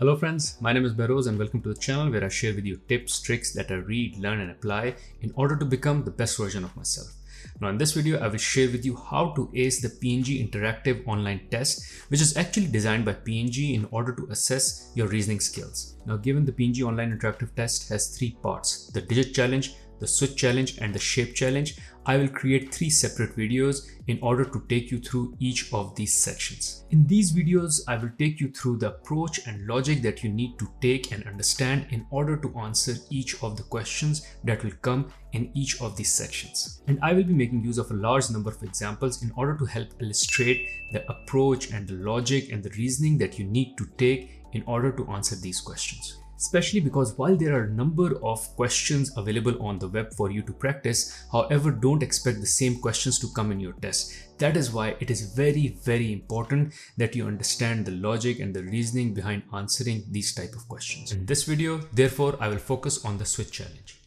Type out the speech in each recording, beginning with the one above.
Hello friends, my name is Bahroz and welcome to the channel where I share with you tips, tricks that I read, learn and apply in order to become the best version of myself. Now in this video, I will share with you how to ace the PNG interactive online test, which is actually designed by PNG in order to assess your reasoning skills. Now given the PNG online interactive test has three parts, the digit challenge, the switch challenge and the shape challenge, I will create three separate videos in order to take you through each of these sections. In these videos, I will take you through the approach and logic that you need to take and understand in order to answer each of the questions that will come in each of these sections. And I will be making use of a large number of examples in order to help illustrate the approach and the logic and the reasoning that you need to take in order to answer these questions. Especially because while there are a number of questions available on the web for you to practice, however, don't expect the same questions to come in your test. That is why it is very important that you understand the logic and the reasoning behind answering these type of questions. In this video, therefore, I will focus on the switch challenge.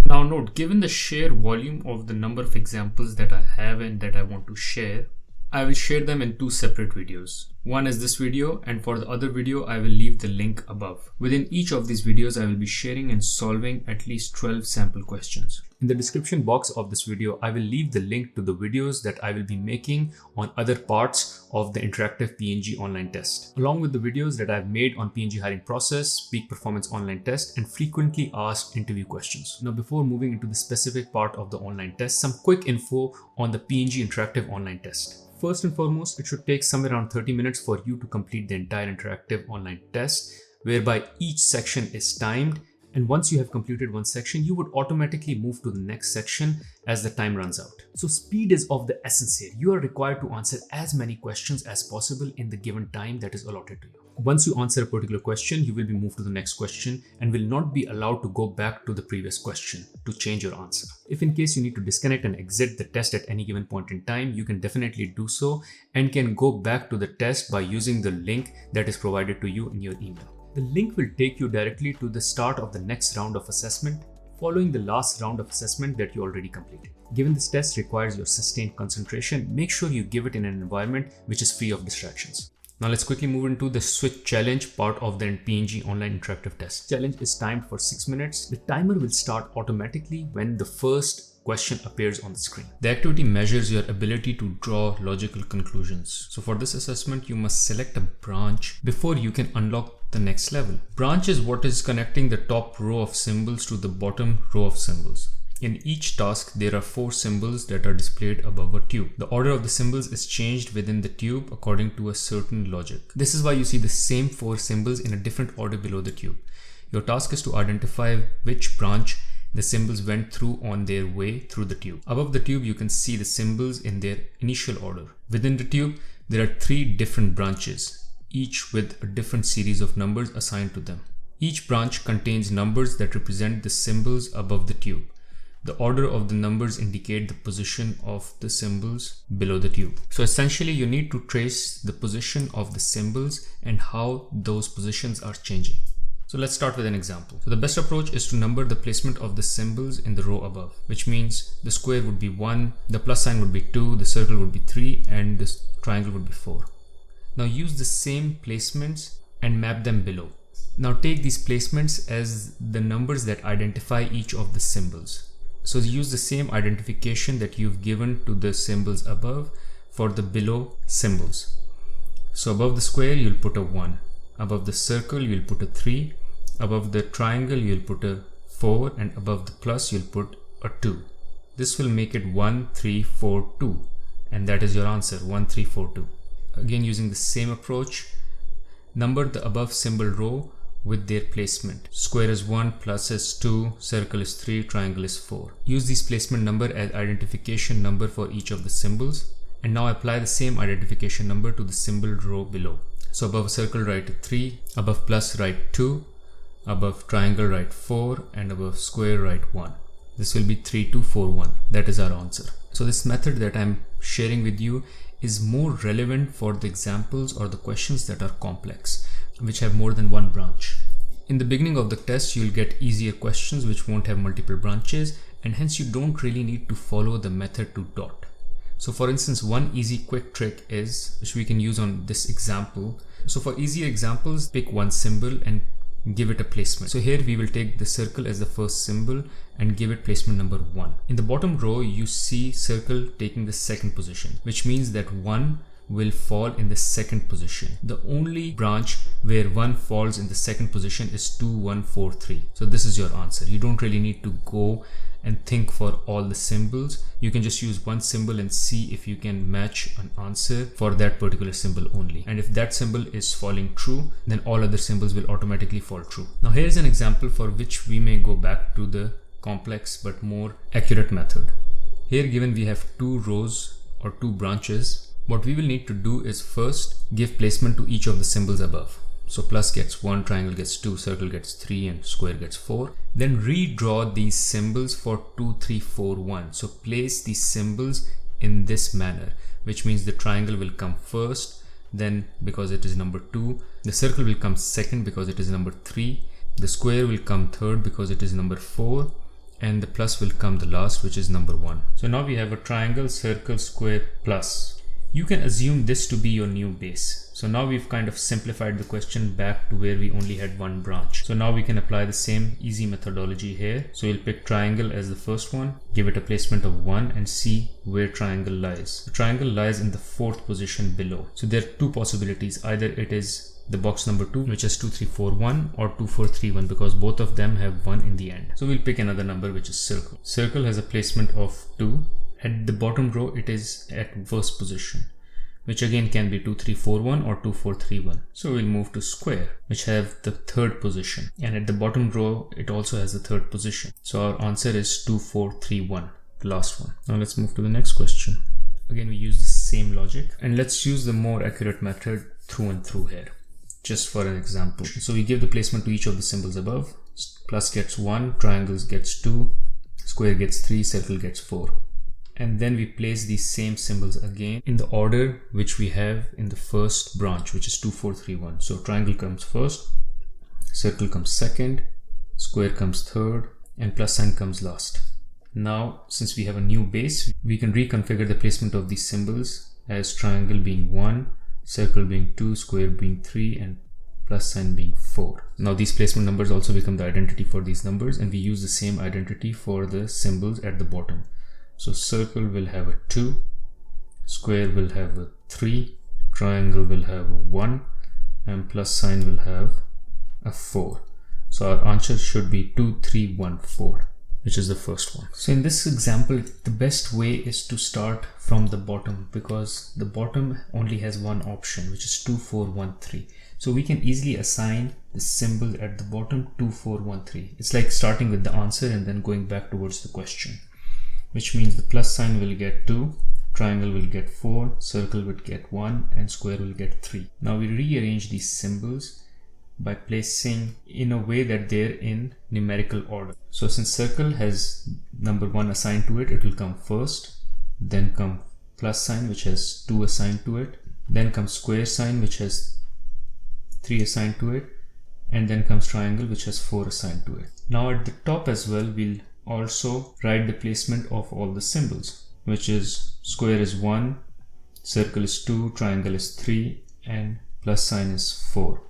Now note, given the sheer volume of the number of examples that I have and that I want to share, I will share them in two separate videos. One is this video, and for the other video I will leave the link above. Within each of these videos I will be sharing and solving at least 12 sample questions. In the description box of this video I will leave the link to the videos that I will be making on other parts of the interactive PNG online test, along with the videos that I have made on PNG hiring process, peak performance online test and frequently asked interview questions. Now before moving into the specific part of the online test, some quick info on the PNG interactive online test. First and foremost, it should take somewhere around 30 minutes for you to complete the entire interactive online test, whereby each section is timed, and once you have completed one section, you would automatically move to the next section as the time runs out. So speed is of the essence here. You are required to answer as many questions as possible in the given time that is allotted to you. Once you answer a particular question, you will be moved to the next question and will not be allowed to go back to the previous question to change your answer. If in case you need to disconnect and exit the test at any given point in time, you can definitely do so and can go back to the test by using the link that is provided to you in your email. The link will take you directly to the start of the next round of assessment, following the last round of assessment that you already completed. Given this test requires your sustained concentration, make sure you give it in an environment which is free of distractions. Now let's quickly move into the switch challenge part of the PNG online interactive test. Challenge is timed for 6 minutes. The timer will start automatically when the first question appears on the screen. The activity measures your ability to draw logical conclusions. So for this assessment, you must select a branch before you can unlock the next level. Branch is what is connecting the top row of symbols to the bottom row of symbols. In each task, there are 4 symbols that are displayed above a tube. The order of the symbols is changed within the tube according to a certain logic. This is why you see the same 4 symbols in a different order below the tube. Your task is to identify which branch the symbols went through on their way through the tube. Above the tube, you can see the symbols in their initial order. Within the tube, there are 3 different branches, each with a different series of numbers assigned to them. Each branch contains numbers that represent the symbols above the tube. The order of the numbers indicate the position of the symbols below the tube. So essentially you need to trace the position of the symbols and how those positions are changing. So let's start with an example. So the best approach is to number the placement of the symbols in the row above, which means the square would be 1, the plus sign would be 2, the circle would be 3 and this triangle would be 4. Now use the same placements and map them below. Now take these placements as the numbers that identify each of the symbols. So use the same identification that you've given to the symbols above for the below symbols. So above the square, you'll put a 1. Above the circle, you'll put a 3. Above the triangle, you'll put a 4. And above the plus, you'll put a 2. This will make it 1, 3, 4, 2. And that is your answer, 1, 3, 4, 2. Again, using the same approach, number the above symbol row with their placement. Square is 1, plus is 2, circle is 3, triangle is 4. Use this placement number as identification number for each of the symbols. And now apply the same identification number to the symbol row below. So above circle write 3, above plus write 2, above triangle write 4 and above square write 1. This will be 3, 2, 4, 1. That is our answer. So this method that I'm sharing with you is more relevant for the examples or the questions that are complex, which have more than one branch. In the beginning of the test, you'll get easier questions which won't have multiple branches, and hence you don't really need to follow the method to dot. So for instance, one easy quick trick is, which we can use on this example. So for easier examples, pick one symbol and give it a placement. So here we will take the circle as the first symbol and give it placement number 1. In the bottom row, you see circle taking the second position, which means that 1 will fall in the second position. The only branch where 1 falls in the second position is 2, 1, 4, 3. So this is your answer. You don't really need to go and think for all the symbols. You can just use one symbol and see if you can match an answer for that particular symbol only. And if that symbol is falling true, then all other symbols will automatically fall true. Now here's an example for which we may go back to the complex but more accurate method. Here given we have 2 rows or 2 branches. What we will need to do is first give placement to each of the symbols above. So plus gets 1, triangle gets 2, circle gets 3 and square gets 4. Then redraw these symbols for 2, 3, 4, 1. So place these symbols in this manner, which means the triangle will come first, then because it is number 2, the circle will come second because it is number 3, the square will come third because it is number 4, and the plus will come the last, which is number 1. So now we have a triangle, circle, square, plus. You can assume this to be your new base. So now we've kind of simplified the question back to where we only had one branch. So now we can apply the same easy methodology here. So we'll pick triangle as the first one, give it a placement of 1 and see where triangle lies. The triangle lies in the 4th position below. So there are 2 possibilities. Either it is the box number 2, which is 2, 3, 4, 1, or 2, 4, 3, 1, because both of them have 1 in the end. So we'll pick another number, which is circle. Circle has a placement of 2. At the bottom row, it is at first position, which again can be 2, 3, 4, 1 or 2, 4, 3, 1. So we'll move to square, which have the 3rd position. And at the bottom row, it also has the 3rd position. So our answer is 2, 4, 3, 1, the last one. Now let's move to the next question. Again, we use the same logic, and let's use the more accurate method through and through here, just for an example. So we give the placement to each of the symbols above. Plus gets 1, triangles gets 2, square gets 3, circle gets 4. And then we place these same symbols again in the order which we have in the first branch, which is 2, 4, 3, 1. So triangle comes first, circle comes second, square comes third, and plus sign comes last. Now, since we have a new base, we can reconfigure the placement of these symbols as triangle being 1, circle being 2, square being 3, and plus sign being 4. Now these placement numbers also become the identity for these numbers, and we use the same identity for the symbols at the bottom. So circle will have a 2, square will have a 3, triangle will have a 1, and plus sign will have a 4. So our answer should be 2, 3, 1, 4, which is the first one. So in this example, the best way is to start from the bottom, because the bottom only has one option, which is 2, 4, 1, 3. So we can easily assign the symbol at the bottom 2, 4, 1, 3. It's like starting with the answer and then going back towards the question, which means the plus sign will get 2, triangle will get 4, circle will get 1, and square will get 3. Now we rearrange these symbols by placing in a way that they're in numerical order. So since circle has number 1 assigned to it, it will come first, then come plus sign, which has 2 assigned to it, then comes square sign, which has 3 assigned to it, and then comes triangle, which has 4 assigned to it. Now at the top as well, we'll also write the placement of all the symbols, which is square is 1, circle is 2, triangle is 3, and plus sign is 4.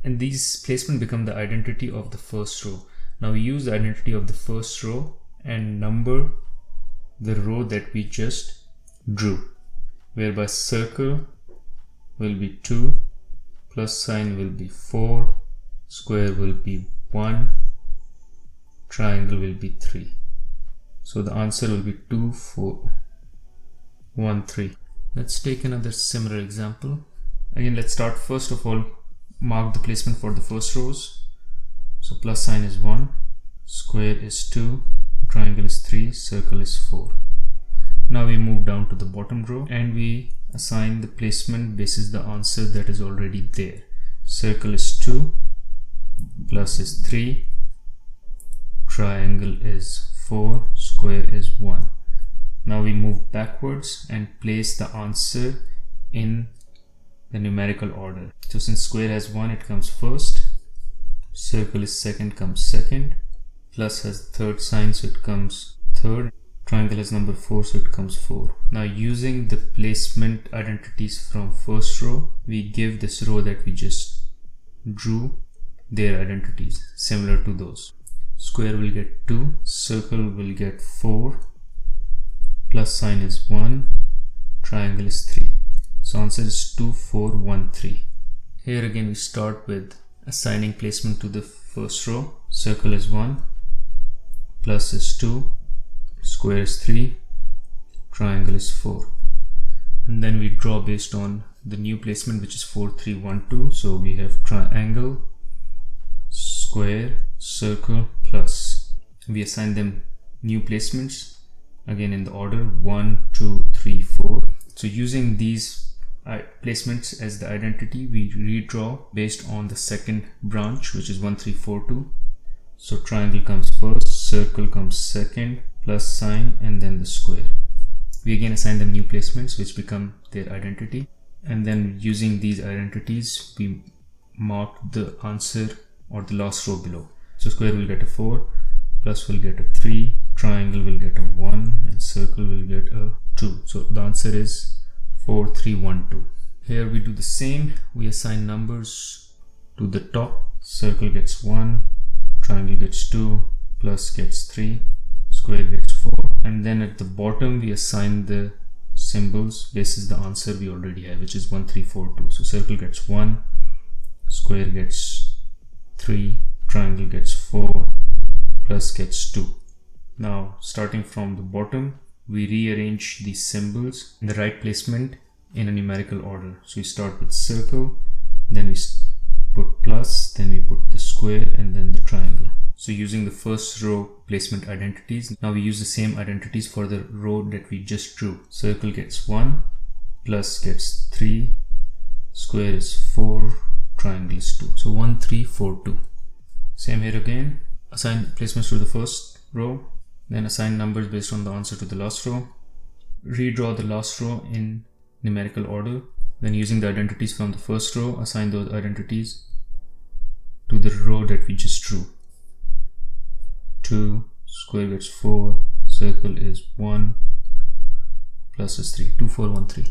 And these placement become the identity of the first row. Now we use the identity of the first row and number the row that we just drew, whereby circle will be 2, plus sign will be 4, square will be 1, triangle will be 3. So the answer will be 2, 4, 1, 3. Let's take another similar example. Again, let's start first of all, mark the placement for the first rows. So plus sign is 1, square is 2, triangle is 3, circle is 4. Now we move down to the bottom row and we assign the placement basis the answer that is already there. Circle is 2, plus is 3, triangle is 4, square is 1. Now we move backwards and place the answer in the numerical order. So since square has 1, it comes first, circle is second, comes second, plus has third sign, so it comes third, Triangle is number 4, so it comes 4. Now using the placement identities from first row, we give this row that we just drew their identities similar to those. Square will get 2, circle will get 4, plus sign is 1, triangle is 3. So answer is 2, 4, 1, 3. Here again we start with assigning placement to the first row. Circle is 1, plus is 2, square is 3, triangle is 4. And then we draw based on the new placement, which is 4, 3, 1, 2. So we have triangle, square, circle, plus. We assign them new placements again in the order 1, 2, 3, 4. So using these placements as the identity, we redraw based on the second branch, which is 1, 3, 4, 2. So triangle comes first, circle comes second, plus sign, and then the square. We again assign them new placements which become their identity, and then using these identities we mark the answer or the last row below. So square will get a 4, plus will get a 3, triangle will get a 1, and circle will get a 2. So the answer is 4, 3, 1, 2. Here we do the same. We assign numbers to the top. Circle gets 1, triangle gets 2, plus gets 3, square gets 4, and then at the bottom we assign the symbols basis the answer we already have, which is 1, 3, 4, 2. So circle gets 1, square gets 3, triangle gets 4, plus gets 2. Now starting from the bottom, we rearrange these symbols in the right placement in a numerical order. So we start with circle, then we put plus, then we put the square, and then the triangle. So using the first row placement identities, now we use the same identities for the row that we just drew. Circle gets 1, plus gets 3, square is 4, triangle is 2. So 1, 3, 4, 2. Same here again. Assign placements to the first row, then assign numbers based on the answer to the last row. Redraw the last row in numerical order. Then using the identities from the first row, assign those identities to the row that we just drew. 2, square gets 4, circle is 1, plus is 3, 2, 4, 1, 3.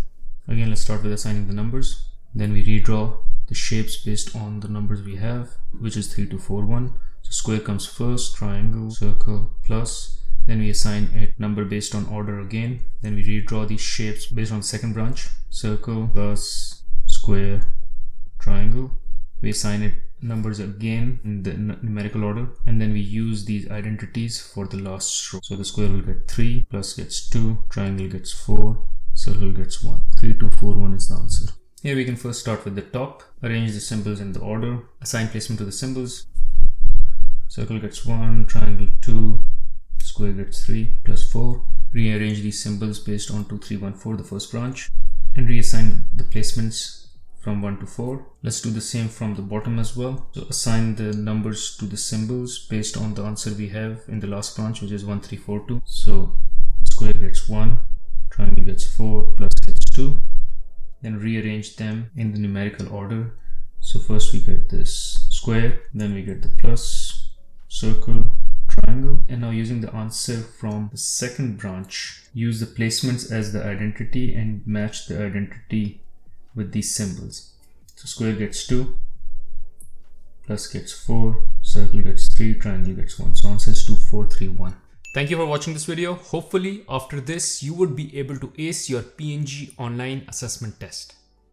Again, let's start with assigning the numbers. Then we redraw the shapes based on the numbers we have, which is 3, 2, 4, 1. So square comes first, triangle, circle, plus. Then we assign a number based on order again. Then we redraw these shapes based on the second branch. Circle, plus, square, triangle. We assign it numbers again in the numerical order, and then we use these identities for the last row. So the square will get 3, plus gets 2, triangle gets 4, circle gets 1. 3, 2, 4, 1 is the answer. Here we can first start with the top, arrange the symbols in the order, assign placement to the symbols. Circle gets 1, triangle 2, square gets 3, plus 4. Rearrange these symbols based on 2, 3, 1, 4, the first branch, and reassign the placements from 1 to 4. Let's do the same from the bottom as well. So assign the numbers to the symbols based on the answer we have in the last branch, which is 1, 3, 4, 2. So square gets 1, triangle gets 4, plus gets 2. Then rearrange them in the numerical order. So first we get this square, then we get the plus, circle, triangle. And now using the answer from the second branch, use the placements as the identity and match the identity with these symbols. So square gets 2, plus gets 4, circle gets 3, triangle gets 1. So answer is 2, 4, 3, 1. Thank you for watching this video. Hopefully after this you would be able to ace your PNG online assessment test.